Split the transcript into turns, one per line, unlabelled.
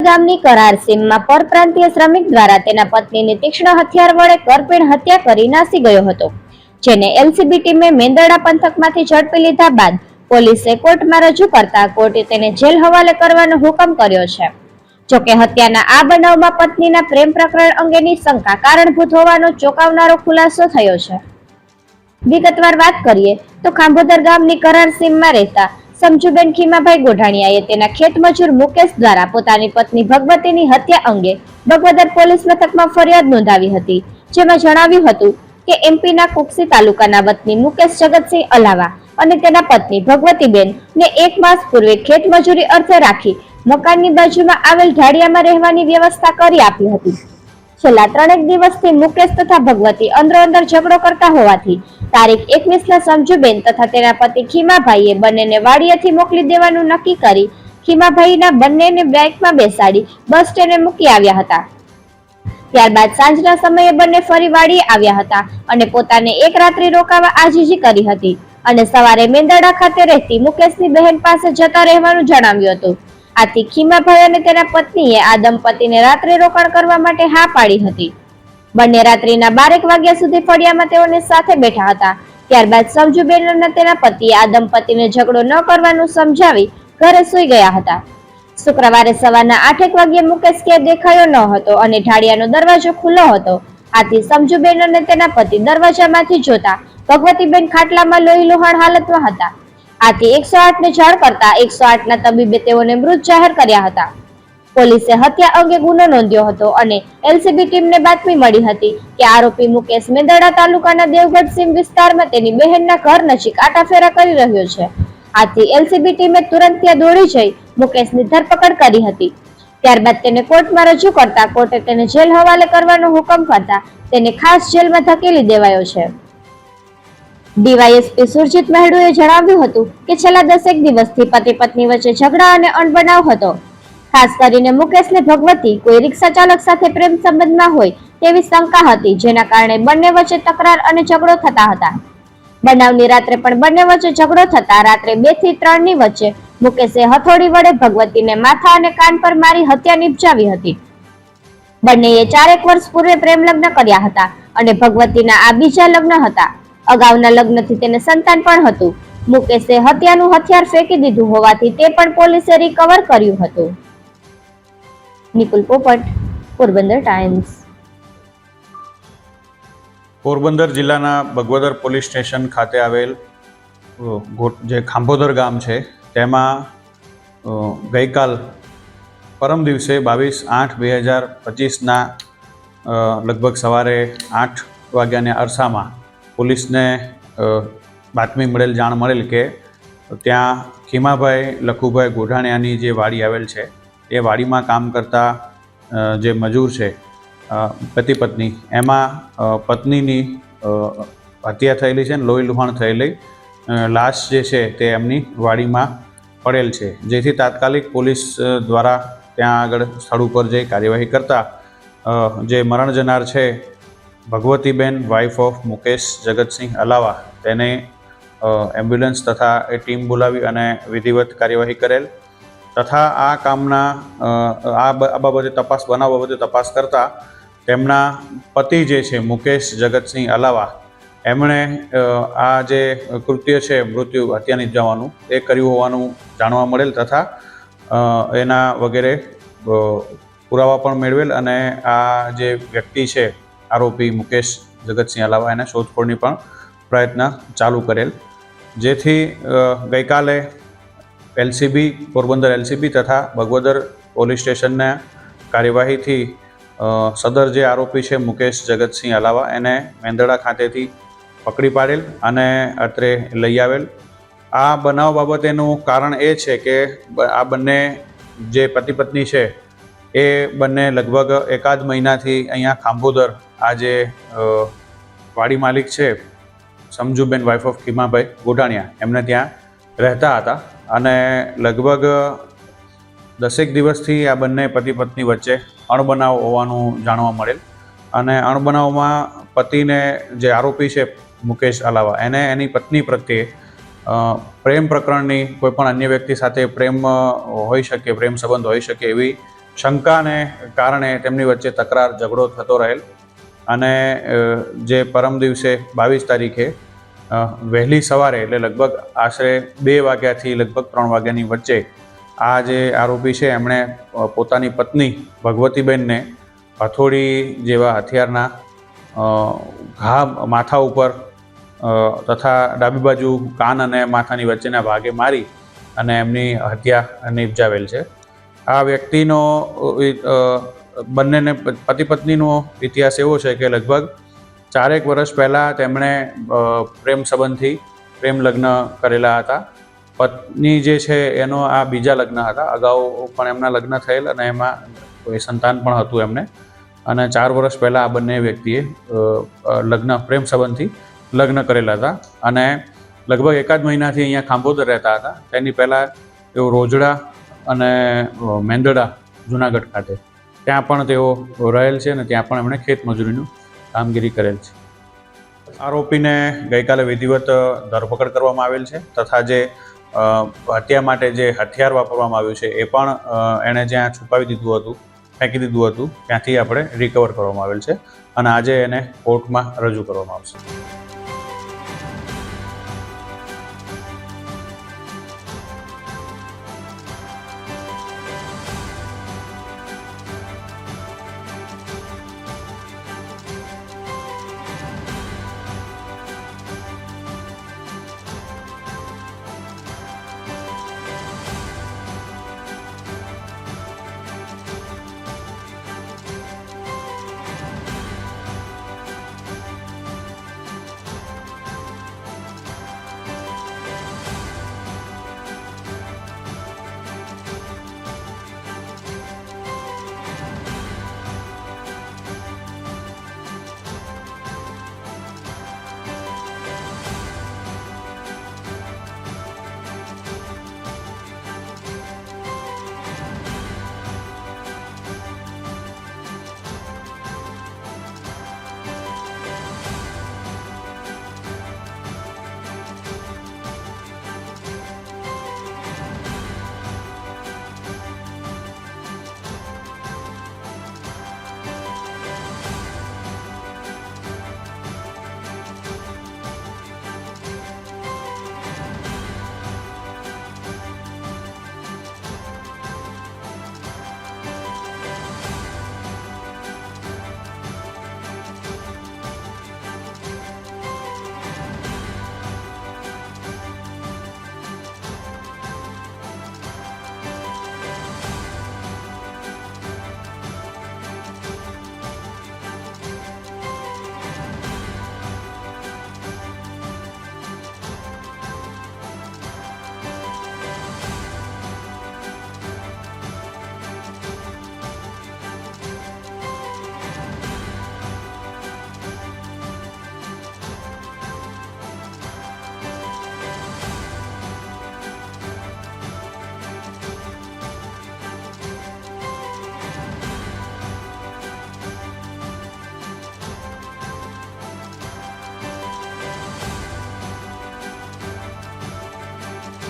ગામની કરાર સીમમાં પરપ્રાંતીય શ્રમિક દ્વારા તેના પત્નીની તીક્ષ્ણ હથિયાર વડે કરપીણ હત્યા કરી નાસી ગયો હતો, જેને એલસીબી ટીમે મેંદરડા પંથકમાંથી ઝડપી લીધા બાદ પોલીસે કોર્ટમાં રજૂ કરતા કોર્ટે તેને જેલ હવાલે કરવાનો હુકમ કર્યો છે। જોકે હત્યાના આ બનાવમાં પત્નીના પ્રેમ પ્રકરણ અંગેની શંકા કારણભૂત હોવાનો ચોંકાવનારો ખુલાસો થયો છે। વિગતવાર વાત કરીએ તો ખાંભોદર ગામની કરાર સીમમાં રહેતા સમજુબેન ખીમાભાઈ ગોઢાણીયાએ તેના ખેતમજૂર મુકેશ દ્વારા પોતાની પત્ની ભગવતીની હત્યા અંગે બગવદર પોલીસ મથકમાં ફરિયાદ નોંધાવી હતી, જેમાં જણાવ્યું હતું કે એમપીના કુક્ષી તાલુકાના વતની મુકેશ જગતસિંહ અલાવા અને તેના પત્ની ભગવતીબેન ને 1 માસ પૂર્વે ખેતમજૂરી અર્થે રાખી મકાનની બાજુમાં આવેલ ઢાળિયામાં રહેવાની વ્યવસ્થા કરી આપી હતી। છેલ્લા 3 દિવસથી મુકેશ તથા ભગવતી અંદરોઅંદર ઝઘડો કરતા હોવાથી તારીખ 21ના સમજુબેન તથા તેના પતિ ખીમાભાઈએ બંનેને વાડીએથી મોકલી દેવાનું નક્કી કરી ખીમાભાઈના બંનેને બાઇકમાં બેસાડી બસ સ્ટેન્ડે મૂકી આવ્યા હતા। ત્યારબાદ સાંજના સમયે બંને ફરી વાડીએ આવ્યા હતા અને પોતાને એક રાત્રિ રોકાવા આજીજી કરી હતી અને સવારે મેંદરડા ખાતે રહેતી મુકેશની બહેન પાસે જતા રહેવાનું જણાવ્યું હતું। આથી ખીમાભાઈ અને તેના પત્નીએ આ દંપતીને રાત્રે રોકાણ કરવા માટે હા પાડી હતી। બંને રાત્રિના 12 વાગ્યા સુધી ફળિયામાં તેઓને સાથે બેઠા હતા। ત્યારબાદ સમજુબેન અને તેના પતિએ આ દંપતીને ઝઘડો ન કરવાનું સમજાવી ઘરે સૂઈ ગયા હતા। શુક્રવારે સવારના 8 વાગ્યે મુકેશ ક્યાંય દેખાયો ન હતો અને ઢાળિયાનો દરવાજો ખુલ્લો હતો। આથી સમજુબેન અને તેના પતિ દરવાજામાંથી જોતા ભગવતીબેન ખાટલામાં લોહીલુહાણ હાલતમાં હતા। આથી 108ને જાણ કરતા 108ના તબીબે તેઓને મૃત જાહેર કર્યા હતા। પોલીસે હત્યા અંગે ગુનો નોંધ્યો હતો અને એલસીબી ટીમને બાતમી મળી હતી કે આરોપી મુકેશ મેંદરડા તાલુકાના દેવગઢ સીમ વિસ્તારમાં તેની બહેનના ઘર નજીક આટાફેરા કરી રહ્યો છે। આથી એલસીબી ટીમે તુરંત ત્યાં દોડી જઈ મુકેશની ધરપકડ કરી હતી। ત્યારબાદ તેને કોર્ટમાં રજૂ કરતા કોર્ટે તેને જેલ હવાલે કરવાનો હુકમ કરતા તેને ખાસ જેલમાં ધકેલી દેવાયો છે। ડીવાયએસપી સુરજીત મહેડુએ જણાવ્યું હતું કે છેલ્લા 10 દિવસથી પતિ પત્ની વચ્ચે ઝઘડા અને અણબનાવ હતો। ખાસ કરીને મુકેશને ભગવતી કોઈ રિક્ષા ચાલક સાથે પ્રેમ સંબંધમાં હોય તેવી શંકા હતી, જેના કારણે બંને વચ્ચે તકરાર અને ઝઘડો થતા હતા। બનાવની રાત્રે પણ બંને વચ્ચે ઝઘડો થતા રાત્રે 2 થી 3 ની વચ્ચે મુકેશે હથોડી વડે ભગવતીને માથા અને કાન પર મારી હત્યા નિપજાવી હતી। બંનેએ 4 વર્ષ પૂર્વે પ્રેમ લગ્ન કર્યા હતા અને ભગવતીના આ બીજા લગ્ન હતા। અગાઉના લગ્નથી તેને સંતાન પણ હતું। મુકેશે હત્યાનું હથિયાર ફેંકી દીધું હોવાથી તે પણ પોલીસે રિકવર કર્યું હતું। નિકુલ પોપટ, પોરબંદર ટાઈમ્સ।
પોરબંદર જિલ્લાના બગવદર પોલીસ સ્ટેશન ખાતે આવેલ જે ખાંભોદર ગામ છે તેમાં ગઈકાલ પરમ દિવસે 22/8/2025ના લગભગ સવારે 8 વાગ્યાના અરસામાં પોલીસને બાતમી મળેલ જાણ મળેલ કે ત્યાં ખીમાભાઈ લખુભાઈ ગોઢાણીયાની જે વાડી આવેલ છે એ વાડીમાં કામ કરતા જે મજૂર છે પતિ પત્ની, એમાં પત્નીની હત્યા થયેલી છે અને લોહી લુહાણ થયેલી લાશ જે છે તે એમની વાડીમાં પડેલ છે, જેથી તાત્કાલિક પોલીસ દ્વારા ત્યાં આગળ સ્થળ ઉપર જઈ કાર્યવાહી કરતા જે મરણ જનાર છે ભગવતીબેન વાઇફ ઓફ મુકેશ જગતસિંહ અલાવા તેને એમ્બ્યુલન્સ તથા એ ટીમ બોલાવી અને વિધિવત કાર્યવાહી કરેલ તથા આ કામના આ બાબતે બનાવ બાબતે તપાસ કરતા તેમના પતિ જે છે મુકેશ જગતસિંહ અલાવા એમણે આ જે કૃત્ય છે મૃત્યુ હત્યા નિપજાવવાનું એ કર્યું હોવાનું જાણવા મળેલ તથા એના વગેરે પુરાવા પણ મેળવેલ અને આ જે વ્યક્તિ છે આરોપી મુકેશ જગતસિંહ અલાવા એને શોધખોળની પણ પ્રયત્ન ચાલુ કરેલ, જેથી ગઈકાલે એલસીબી પોરબંદર એલસીબી તથા બગવદર પોલીસ સ્ટેશનના કાર્યવાહીથી સદર જે આરોપી છે મુકેશ જગતસિંહ અલાવા એને મેંદરડા ખાતેથી પકડી પાડેલ અને અત્રે લઈ આવેલ। આ બનાવ બાબતેનું કારણ એ છે કે આ બંને જે પતિ પત્ની છે એ બંને લગભગ 1 મહિનાથી અહીંયા ખાંભોદર આ જે વાડી માલિક છે સમજુબેન વાઇફ ઓફ ખીમાભાઈ ગોઢાણીયા એમને ત્યાં રહેતા હતા અને લગભગ 10 દિવસથી આ બંને પતિ પત્ની વચ્ચે અણબનાવ હોવાનું જાણવા મળેલ અને અણબનાવમાં પતિને જે આરોપી છે મુકેશ અલાવા એને એની પત્ની પ્રત્યે પ્રેમ પ્રકરણની કોઈ પણ અન્ય વ્યક્તિ સાથે પ્રેમ હોઈ શકે, પ્રેમ સંબંધ હોઈ શકે એવી શંકાને કારણે તેમની વચ્ચે તકરાર ઝઘડો થતો રહેલ અને જે પરમ દિવસે 22 તારીખે વહેલી સવારે એટલે લગભગ આશરે 2 વાગ્યાથી લગભગ 3 વાગ્યાની વચ્ચે આ જે આરોપી છે એમણે પોતાની પત્ની ભગવતીબેનને હથોડી જેવા હથિયારના ઘા માથા ઉપર તથા ડાબી બાજુ કાન અને માથાની વચ્ચેના ભાગે મારી અને એમની હત્યા નિપજાવેલ છે. આ વ્યક્તિનો બંનેને પતિ પત્નીનો ઇતિહાસ એવો છે કે લગભગ 4 વર્ષ પહેલાં તેમણે પ્રેમ સંબંધથી પ્રેમ લગ્ન કરેલા હતા. પત્ની જે છે એનો આ બીજા લગ્ન હતા. અગાઉ પણ એમના લગ્ન થયેલ અને એમાં કોઈ સંતાન પણ હતું એમને. અને 4 વર્ષ પહેલાં આ બંને વ્યક્તિએ પ્રેમ સંબંધથી લગ્ન કરેલા હતા અને લગભગ 1 મહિનાથી અહીંયા ખાંભોદર રહેતા હતા. તેની પહેલાં તેઓ રોજડા અને મેંદડા જુનાગઢ ખાતે ત્યાં પણ તેઓ રહેલ છે અને ત્યાં પણ એમણે ખેતમજૂરીનું કામગીરી કરેલ છે. આરોપીને ગઈકાલે વિધિવત ધરપકડ કરવામાં આવેલ છે તથા જે હત્યા માટે જે હથિયાર વાપરવામાં આવ્યું છે એ પણ એણે જ્યાં છુપાવી દીધું હતું, ફેંકી દીધું હતું, ત્યાંથી આપણે રિકવર કરવામાં આવેલ છે અને આજે એને કોર્ટમાં રજૂ કરવામાં આવશે.